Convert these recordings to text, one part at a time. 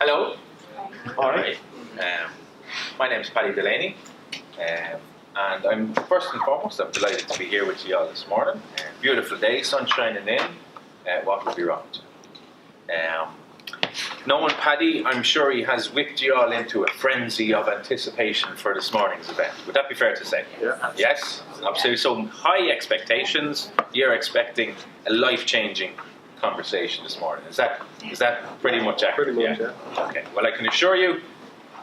Hello. All right. My name is Paddy Delaney, and I'm first and foremost, I'm delighted to be here with you all this morning. Beautiful day, sun shining in. What would be wrong? Knowing Paddy, I'm sure he has whipped you all into a frenzy of anticipation for this morning's event. Would that be fair to say? Yeah. Yes, absolutely. So high expectations. You're expecting a life-changing conversation this morning. Is that pretty much accurate? Pretty much, yeah. Okay. Well, I can assure you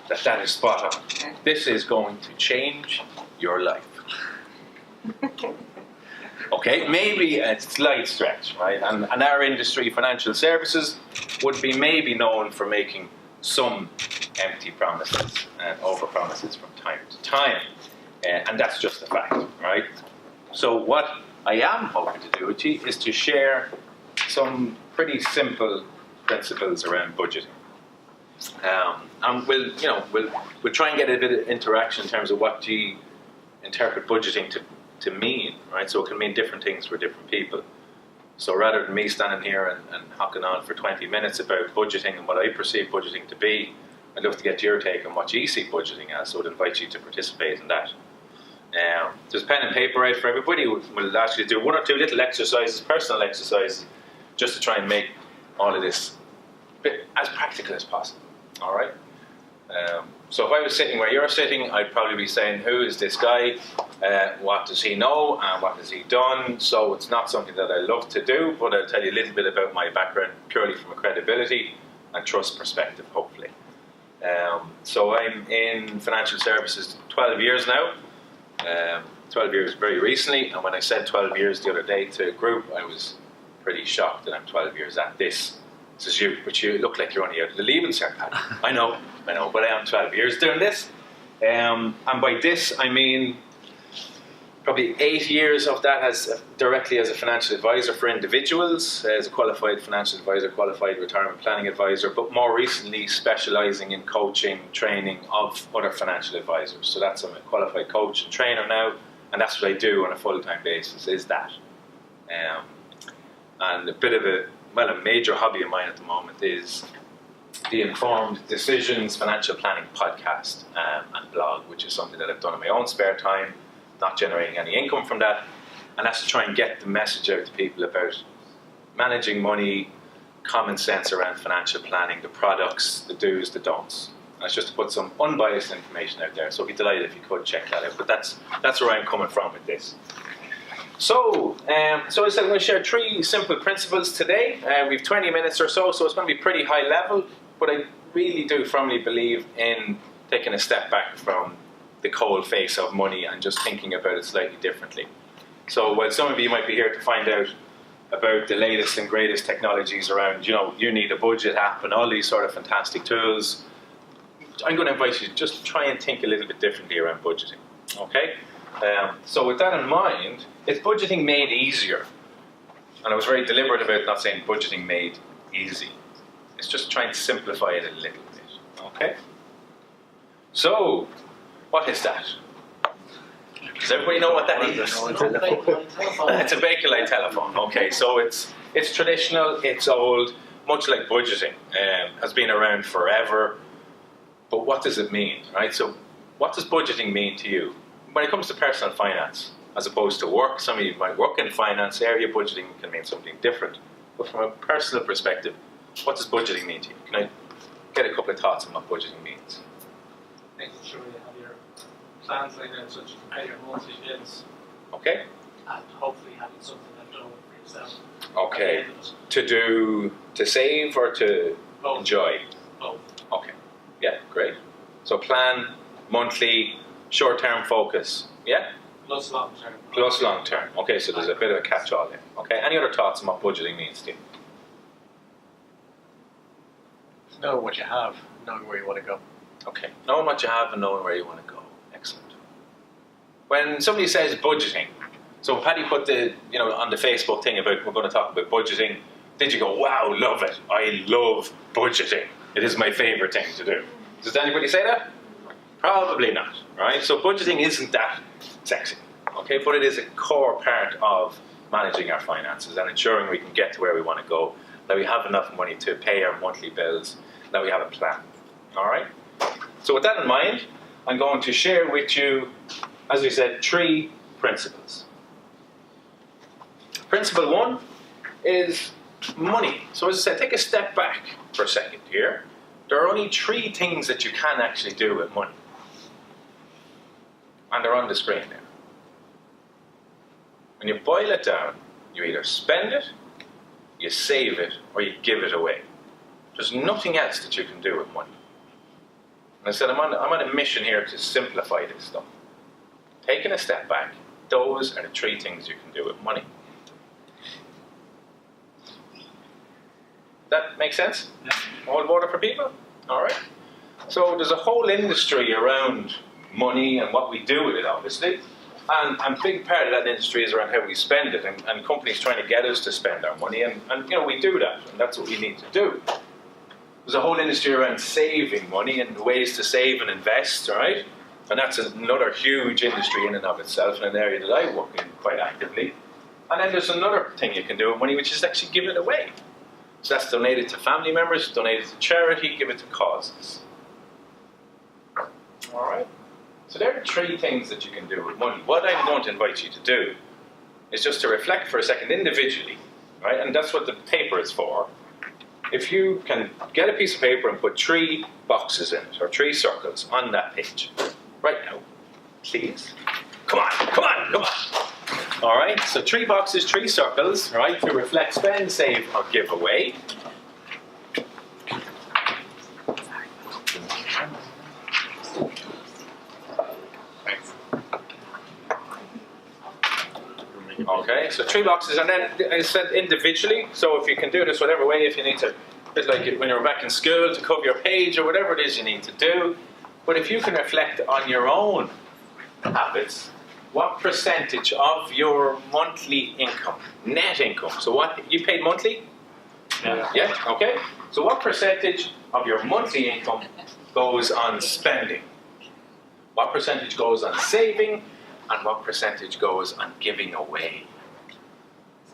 that is spot on. This is going to change your life. Okay, maybe a slight stretch, right? And our industry, financial services, would be maybe known for making some empty promises and over-promises from time to time. And that's just a fact, right? So what I am hoping to do with you is to share some pretty simple principles around budgeting. And we'll try and get a bit of interaction in terms of what do you interpret budgeting to mean, right? So it can mean different things for different people. So rather than me standing here and hocking on for 20 minutes about budgeting and what I perceive budgeting to be, I'd love to get your take on what you see budgeting as, so I'd invite you to participate in that. There's pen and paper out for everybody. We'll actually do one or two little exercises, personal exercises, just to try and make all of this as practical as possible, all right? So if I was sitting where you're sitting, I'd probably be saying, who is this guy? What does he know? And what has he done? So it's not something that I love to do, but I'll tell you a little bit about my background purely from a credibility and trust perspective, hopefully. So I'm in financial services 12 years now. 12 years very recently, and when I said 12 years the other day to a group, I was pretty shocked that I'm 12 years at this. This is you, but you look like you're only out of the leaving cert. I know, but I am 12 years doing this. And by this, I mean probably 8 years of that directly as a financial advisor for individuals, as a qualified financial advisor, qualified retirement planning advisor, but more recently specialising in coaching, training of other financial advisors. So that's, I'm a qualified coach and trainer now, and that's what I do on a full-time basis, is that. And a bit of a major hobby of mine at the moment is the Informed Decisions Financial Planning podcast and blog, which is something that I've done in my own spare time, not generating any income from that, and that's to try and get the message out to people about managing money, common sense around financial planning, the products, the do's, the don'ts. And that's just to put some unbiased information out there, so I'd be delighted if you could check that out. But that's where I'm coming from with this. So I said I'm going to share 3 simple principles today. We've 20 minutes or so it's going to be pretty high level, but I really do firmly believe in taking a step back from the cold face of money and just thinking about it slightly differently. So while some of you might be here to find out about the latest and greatest technologies around, you need a budget app and all these sort of fantastic tools, I'm going to invite you to just try and think a little bit differently around budgeting, okay? So with that in mind, is budgeting made easier? And I was very deliberate about not saying budgeting made easy. It's just trying to simplify it a little bit, okay? So, what is that? Does everybody know what that is? It's a Bakelite telephone. Okay, so it's traditional, it's old, much like budgeting. Has been around forever. But what does it mean, right? So, what does budgeting mean to you? When it comes to personal finance, as opposed to work, some of you might work in finance area, budgeting can mean something different. But from a personal perspective, what does budgeting mean to you? Can I get a couple of thoughts on what budgeting means? Making sure you have your plans laid out such as pay your monthly bills. Okay. And hopefully having something left over for yourself. Okay. To save or to Both. enjoy? Both. Okay. Yeah, great. So plan, monthly, short-term focus. Yeah? Plus long term. Plus long-term. Okay, so there's a bit of a catch-all there. Okay, any other thoughts on what budgeting means to you? Knowing what you have, knowing where you want to go. Okay, knowing what you have and knowing where you want to go. Excellent. When somebody says budgeting, so Paddy put on the Facebook thing about we're going to talk about budgeting, did you go, wow, love it. I love budgeting. It is my favourite thing to do. Does anybody say that? Probably not, right? So budgeting isn't that sexy, okay? But it is a core part of managing our finances and ensuring we can get to where we want to go, that we have enough money to pay our monthly bills that we have a plan. All right? So with that in mind, I'm going to share with you, as we said, 3 principles. Principle 1 is money. So as I said, take a step back for a second here. There are only 3 things that you can actually do with money. And they're on the screen there. When you boil it down, you either spend it, you save it, or you give it away. There's nothing else that you can do with money. And I said, I'm on a mission here to simplify this stuff. Taking a step back, those are the 3 things you can do with money. That makes sense? Yeah. Hold water for people? Alright. So there's a whole industry around money and what we do with it, obviously. And a big part of that industry is around how we spend it, and companies trying to get us to spend our money, and we do that, and that's what we need to do. There's a whole industry around saving money and ways to save and invest, right? And that's another huge industry in and of itself, in an area that I work in quite actively. And then there's another thing you can do with money, which is actually give it away. So that's donate it to family members, donate it to charity, give it to causes. Alright? So there are 3 things that you can do with money. What I'm going to invite you to do is just to reflect for a second individually, right? And that's what the paper is for. If you can get a piece of paper and put 3 boxes in it, or 3 circles on that page, right now, please. Come on, come on, come on. All right, so 3 boxes, 3 circles, right, to reflect, spend, save, or give away. Okay, so 3 boxes, and then I said individually, so if you can do this whatever way, if you need to, it's like when you're back in school to cover your page or whatever it is you need to do. But if you can reflect on your own habits, what percentage of your monthly income, net income, so what, you paid monthly? Yeah. Yeah, okay. So what percentage of your monthly income goes on spending? What percentage goes on saving? And what percentage goes on giving away?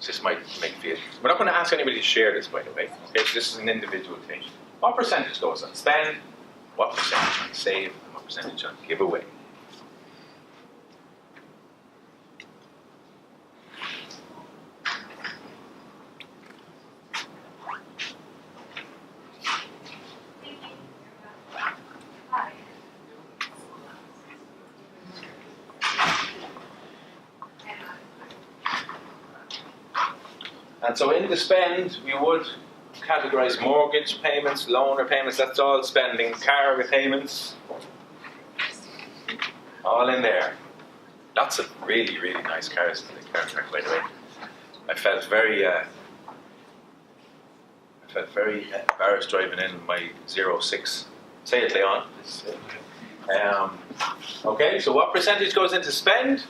This might make you feel. We're not going to ask anybody to share this, by the way. Okay, so this is an individual thing. What percentage goes on spend? What percentage on save? And what percentage on give away? And so in the spend, we would categorize mortgage payments, loan repayments, that's all spending, car repayments, all in there. Lots of really, really nice cars in the car track, by the way. I felt very embarrassed driving in my 06. Say it, Leon. Okay, so what percentage goes into spend?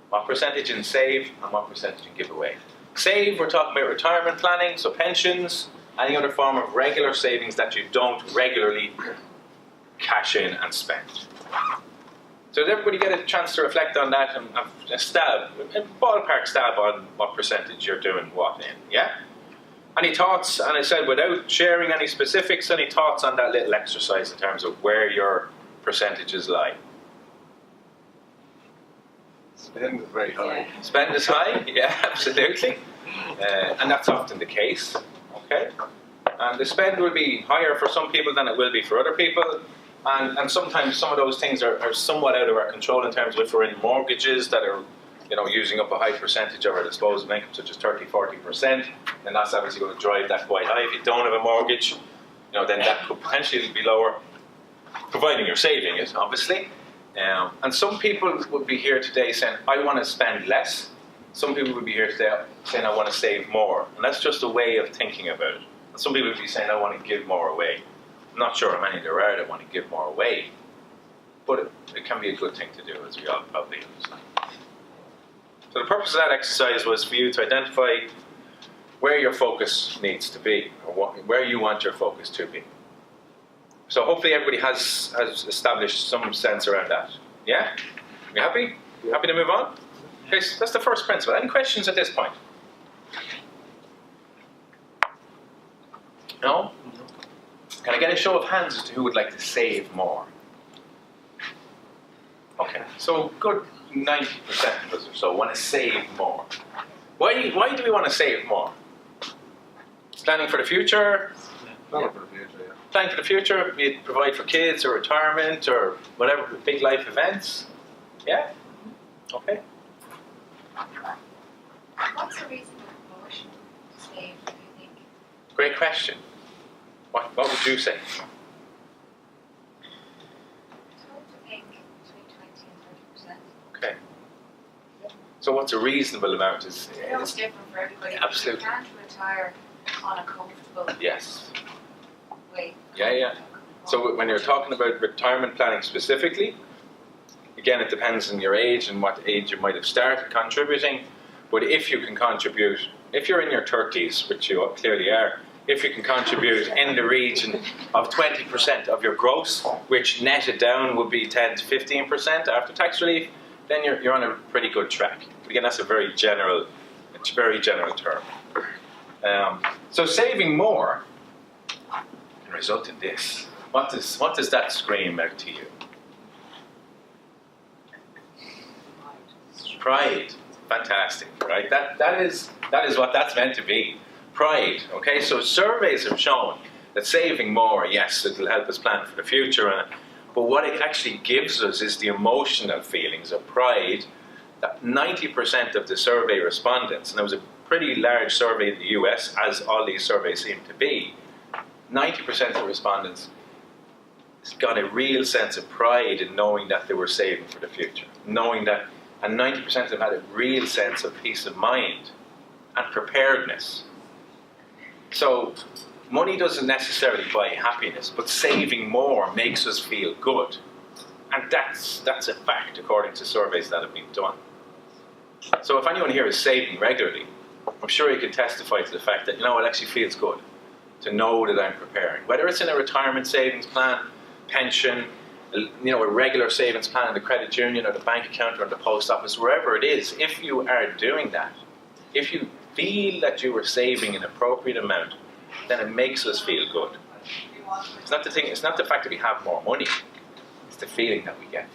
What percentage in save and what percentage in give away? Save, we're talking about retirement planning, so pensions, any other form of regular savings that you don't regularly cash in and spend. So does everybody get a chance to reflect on that and have a ballpark stab on what percentage you're doing what in, yeah? Any thoughts, and I said without sharing any specifics, any thoughts on that little exercise in terms of where your percentages lie? Spend is very high. Spend is high, yeah, absolutely. And that's often the case, okay? And the spend will be higher for some people than it will be for other people. And sometimes some of those things are somewhat out of our control in terms of if we're in mortgages that are, using up a high percentage of our disposable income, such as 30-40%, then that's obviously going to drive that quite high. If you don't have a mortgage, then that could potentially be lower, providing you're saving it, obviously. And some people would be here today saying, I want to spend less. Some people would be here today saying, I want to save more. And that's just a way of thinking about it. And some people would be saying, I want to give more away. I'm not sure how many there are that want to give more away. But it can be a good thing to do, as we all probably understand. So the purpose of that exercise was for you to identify where your focus needs to be, or where you want your focus to be. So hopefully everybody has established some sense around that. Yeah? You happy? You happy to move on? Okay, so that's the first principle. Any questions at this point? No? Can I get a show of hands as to who would like to save more? Okay, so good 90% of us or so want to save more. Why do we want to save more? Planning for the future? Planning for the future, yeah. Planning for the future, be it provide for kids or retirement or whatever, big life events? Yeah? Okay. What's a reasonable proportion to save, do you think? Great question. What would you say? I tend to think between 20 and 30%. Okay. So what's a reasonable amount? Is It's different for everybody. Absolutely. You can't retire on a comfortable yes. way. Yeah. So when you're talking about retirement planning specifically, again, it depends on your age and what age you might have started contributing. But if you can contribute, if you're in your 30s, which you clearly are, if you can contribute in the region of 20% of your gross, which netted down would be 10 to 15% after tax relief, then you're on a pretty good track. But again, that's a very general term. So saving more can result in this. What does that scream out to you? Pride. Fantastic, right? That is what that's meant to be. Pride. Okay, so surveys have shown that saving more, yes, it will help us plan for the future, but what it actually gives us is the emotional feelings of pride that 90% of the survey respondents, and it was a pretty large survey in the US, as all these surveys seem to be, 90% of the respondents got a real sense of pride in knowing that they were saving for the future, knowing that, and 90% of them had a real sense of peace of mind and preparedness. So money doesn't necessarily buy happiness, but saving more makes us feel good. And that's a fact according to surveys that have been done. So if anyone here is saving regularly, I'm sure you can testify to the fact that, it actually feels good to know that I'm preparing. Whether it's in a retirement savings plan, pension, a regular savings plan in the credit union or the bank account or the post office, wherever it is, if you are doing that, if you feel that you are saving an appropriate amount, then it makes us feel good. It's not the fact that we have more money, it's the feeling that we get.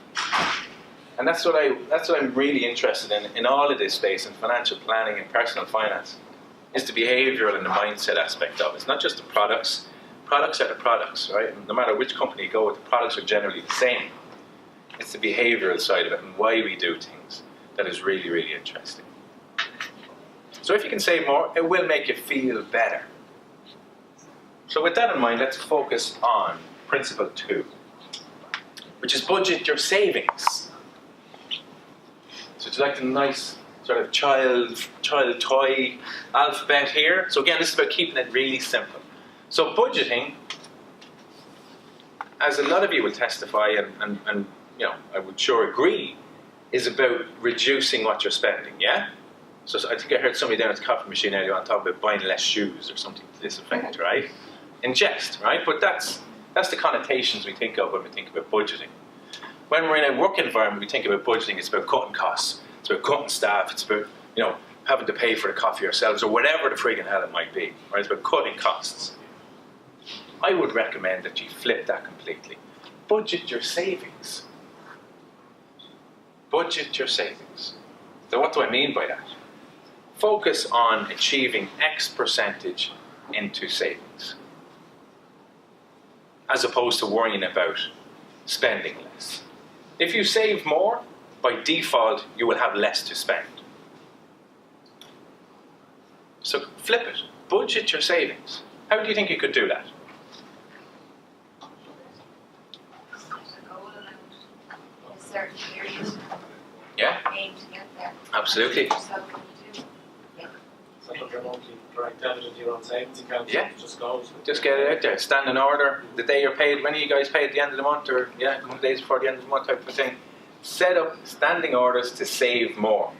And that's what I'm really interested in all of this space, in financial planning and personal finance, is the behavioural and the mindset aspect of it. It's not just the products. Products are the products, right? No matter which company you go with, the products are generally the same. It's the behavioural side of it and why we do things that is really, really interesting. So if you can save more, it will make you feel better. So with that in mind, let's focus on principle 2, which is budget your savings. So it's like the nice sort of child toy alphabet here. So again, this is about keeping it really simple. So budgeting, as a lot of you will testify, and I would sure agree, is about reducing what you're spending, yeah? So I think I heard somebody down at the coffee machine earlier on talk about buying less shoes or something to this effect, right? In jest, right? But that's the connotations we think of when we think about budgeting. When we're in a work environment, we think about budgeting, it's about cutting costs, it's about cutting staff, it's about, having to pay for the coffee ourselves or whatever the friggin' hell it might be, right? It's about cutting costs. I would recommend that you flip that completely. Budget your savings. Budget your savings. So what do I mean by that? Focus on achieving X percentage into savings, as opposed to worrying about spending less. If you save more, by default, you will have less to spend. So flip it. Budget your savings. How do you think you could do that? Certain periods, Yeah, aim to get there. absolutely. So what do you do? Set up your monthly direct debit into your own savings account. Yeah. It just goes. Just get it out there. Stand in order. The day you're paid, when are you guys paid at the end of the month, or a couple of days before the end of the month type of thing. Set up standing orders to save more.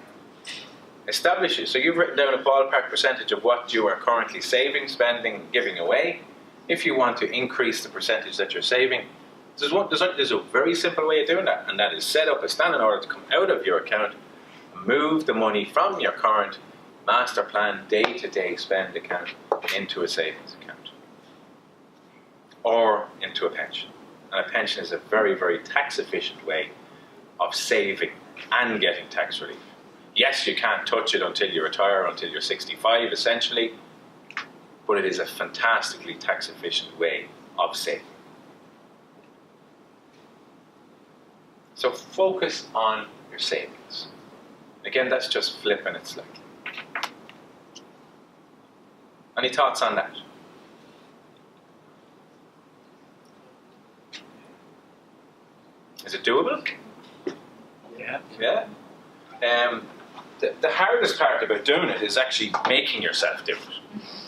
Establish it. So you've written down a ballpark percentage of what you are currently saving, spending, giving away. If you want to increase the percentage that you're saving, there's a very simple way of doing that, and that is set up a standing order to come out of your account and move the money from your current master plan day-to-day spend account into a savings account. or into a pension. And a pension is a very, very tax efficient way of saving and getting tax relief. Yes, you can't touch it until you retire, until you're 65 essentially, but it is a fantastically tax efficient way of saving. So focus on your savings. Again, that's just flipping it slightly. Any thoughts on that? Is it doable? Yeah. Yeah. The hardest part about doing it is actually making yourself do it.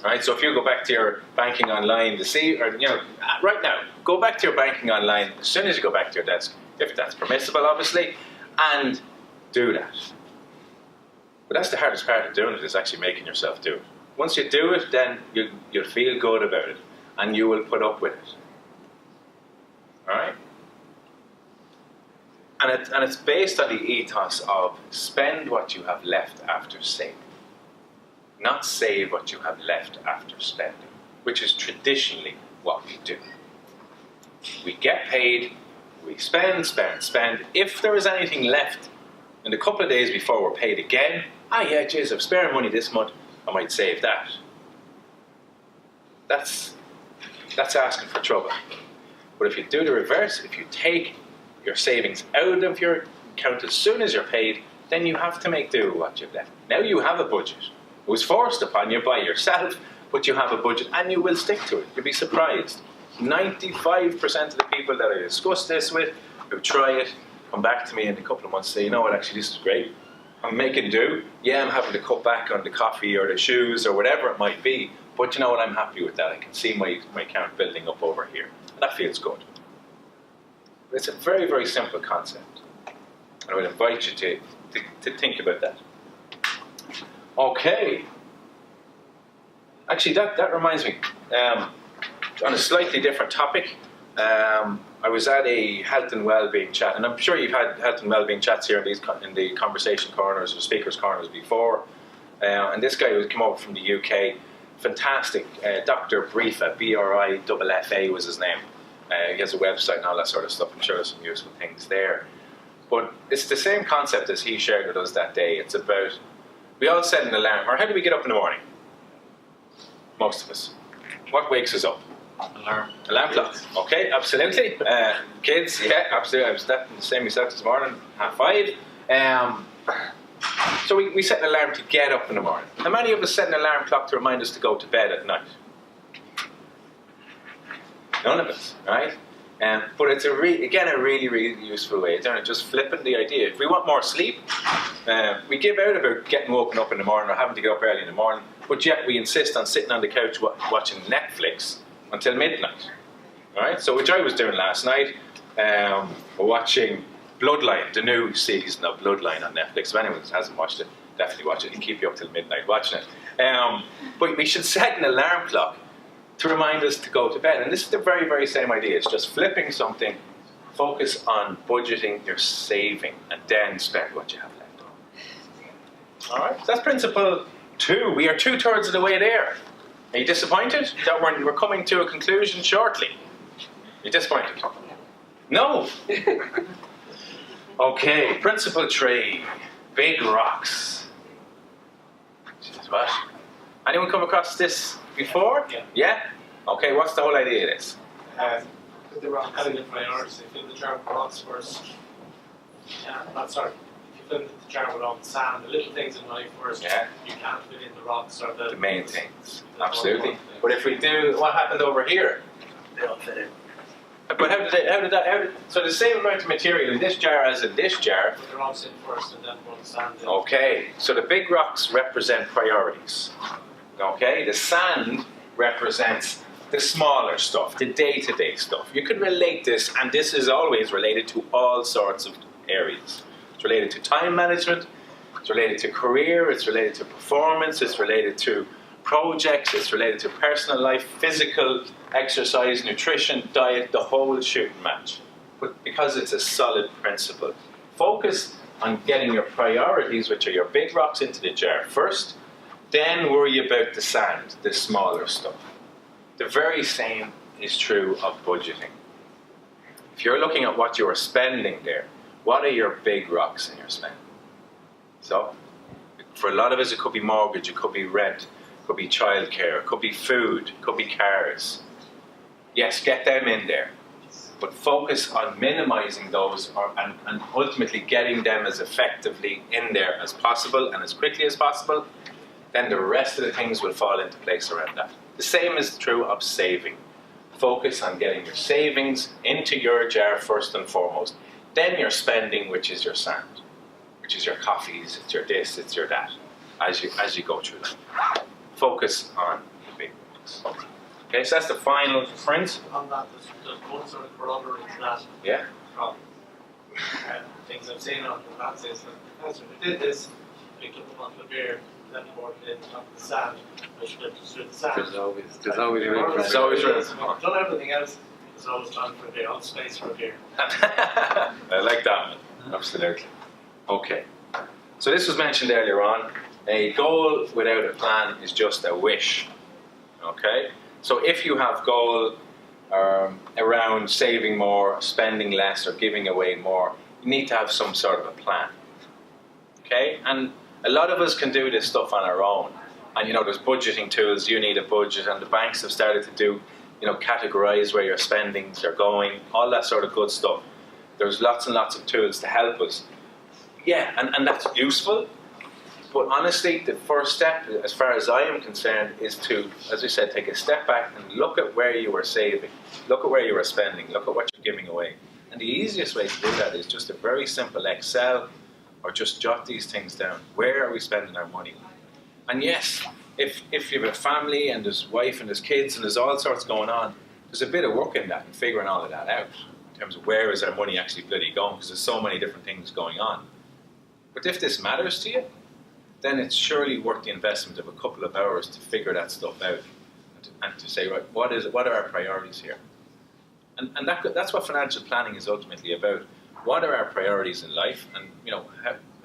Right? So if you go back to your banking online to see, or right now, go back to your banking online as soon as you go back to your desk, if that's permissible, obviously, and do that. But that's the hardest part of doing it, is actually making yourself do it. Once you do it, then you'll feel good about it, and you will put up with it. All right? And it's based on the ethos of spend what you have left after saving, not save what you have left after spending, which is traditionally what we do. We get paid, we spend. If there is anything left in the couple of days before we're paid again, geez, I've spared money this month, I might save that. That's asking for trouble. But if you do the reverse, if you take your savings out of your account as soon as you're paid, then you have to make do with what you've left. Now you have a budget. It was forced upon you by yourself, but you have a budget and you will stick to it. You'll be surprised. 95% of the people that I discuss this with who try it come back to me in a couple of months and say, you know what, actually this is great. I'm making do. Yeah, I'm having to cut back on the coffee or the shoes or whatever it might be, but you know what, I'm happy with that. I can see my account building up over here. And that feels good. It's a very, very simple concept. And I would invite you to think about that. Okay. Actually, that reminds me. On a slightly different topic, I was at a health and well-being chat, and I'm sure you've had health and well-being chats here in the conversation corners or speakers corners before. And this guy who came over from the UK, fantastic, Dr. Brifa, B-R-I-F-F-A was his name. He has a website and all that sort of stuff. I'm sure there's some useful things there. But it's the same concept as he shared with us that day. It's about, we all set an alarm, or how do we get up in the morning? Most of us. What wakes us up? Alarm clock. Okay, absolutely. Kids, yeah, absolutely. I was the same myself this morning, 5:30. So we set an alarm to get up in the morning. How many of us set an alarm clock to remind us to go to bed at night? None of us, right? But it's again a really, really useful way. Just flipping the idea. If we want more sleep, we give out about getting woken up in the morning or having to get up early in the morning, but yet we insist on sitting on the couch watching Netflix until midnight. All right. So which I was doing last night, watching Bloodline, the new season of Bloodline on Netflix. If anyone hasn't watched it, definitely watch it. It'll keep you up till midnight watching it. But we should set an alarm clock to remind us to go to bed. And this is the very, very same idea. It's just flipping something, focus on budgeting your saving, and then spend what you have left. All right, so that's principle 2. We are 2/3 of the way there. Are you disappointed that we're coming to a conclusion shortly? You're disappointed? No. Okay, principle 3, big rocks. What? Anyone come across this before? Yeah. Yeah? Okay, what's the whole idea of this? Put the rock having a priority. Fill the jar with rocks first. Sorry. If you fill the jar with all the sand, the little things in life first, Yeah. you can't fit in the rocks or The main things. the Absolutely. important things. But if we do, what happened over here? They don't fit in. But so the same amount of material in this jar as in this jar. Put the rocks in first and then put the sand in. Okay, so the big rocks represent priorities. Okay, the sand represents the smaller stuff, the day-to-day stuff. You can relate this, and this is always related to all sorts of areas. It's related to time management, it's related to career, it's related to performance, it's related to projects, it's related to personal life, physical, exercise, nutrition, diet, the whole shooting match. But because it's a solid principle, focus on getting your priorities, which are your big rocks, into the jar first, then worry about the sand, the smaller stuff. The very same is true of budgeting. If you're looking at what you are spending there, what are your big rocks in your spend? So, for a lot of us, it could be mortgage, it could be rent, it could be childcare, it could be food, it could be cars. Yes, get them in there, but focus on minimizing those and ultimately getting them as effectively in there as possible and as quickly as possible. Then the rest of the things will fall into place around that. The same is true of saving. Focus on getting your savings into your jar first and foremost. Then your spending, which is your sand, which is your coffees, it's your this, it's your that, as you go through that. Focus on the big ones. Okay, so that's the final print. On that, there's one sort of corollary to that. Yeah. From things I've seen on the past is that the professor who did this picked up a bottle of beer, then poured it in on top of the sand, which flipped through the sand. There's always There's always room. Done everything else. There's always time for a beer, all space for a beer. I like that one. Absolutely. Okay. So this was mentioned earlier on. A goal without a plan is just a wish. Okay? So if you have goal around saving more, spending less, or giving away more, you need to have some sort of a plan. Okay? And a lot of us can do this stuff on our own. And you know, there's budgeting tools, you need a budget, and the banks have started to do, you know, categorize where your spendings are going, all that sort of good stuff. There's lots and lots of tools to help us. Yeah, and that's useful. But honestly, the first step, as far as I am concerned, is to, as we said, take a step back and look at where you are saving, look at where you are spending, look at what you're giving away. And the easiest way to do that is just a very simple Excel, or just jot these things down. Where are we spending our money? And yes, if you have a family and there's wife and there's kids and there's all sorts going on, there's a bit of work in that and figuring all of that out in terms of where is our money actually bloody going, because there's so many different things going on. But if this matters to you, then it's surely worth the investment of a couple of hours to figure that stuff out and to say, right, what are our priorities here? And that's what financial planning is ultimately about. What are our priorities in life, and you know,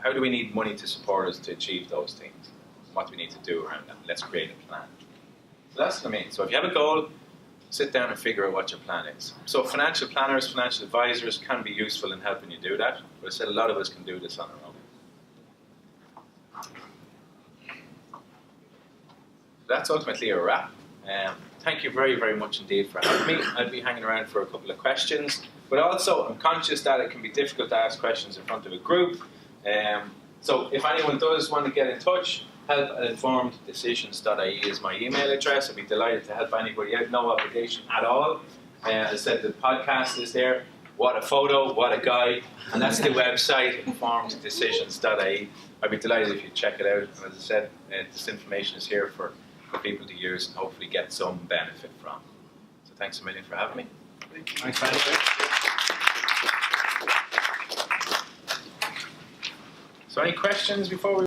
how do we need money to support us to achieve those things? What do we need to do around that? Let's create a plan. So that's what I mean. So if you have a goal, sit down and figure out what your plan is. So financial planners, financial advisors can be useful in helping you do that. But I said a lot of us can do this on our own. That's ultimately a wrap. Thank you very, very much indeed for having me. I'll be hanging around for a couple of questions. But also, I'm conscious that it can be difficult to ask questions in front of a group. So if anyone does want to get in touch, help@informeddecisions.ie is my email address. I'd be delighted to help anybody out, no obligation at all. As I said, the podcast is there. What a photo, what a guy. And that's the website, informeddecisions.ie. I'd be delighted if you check it out. And as I said, this information is here for people to use and hopefully get some benefit from. So thanks a million for having me. Thanks, Paddy. So any questions before we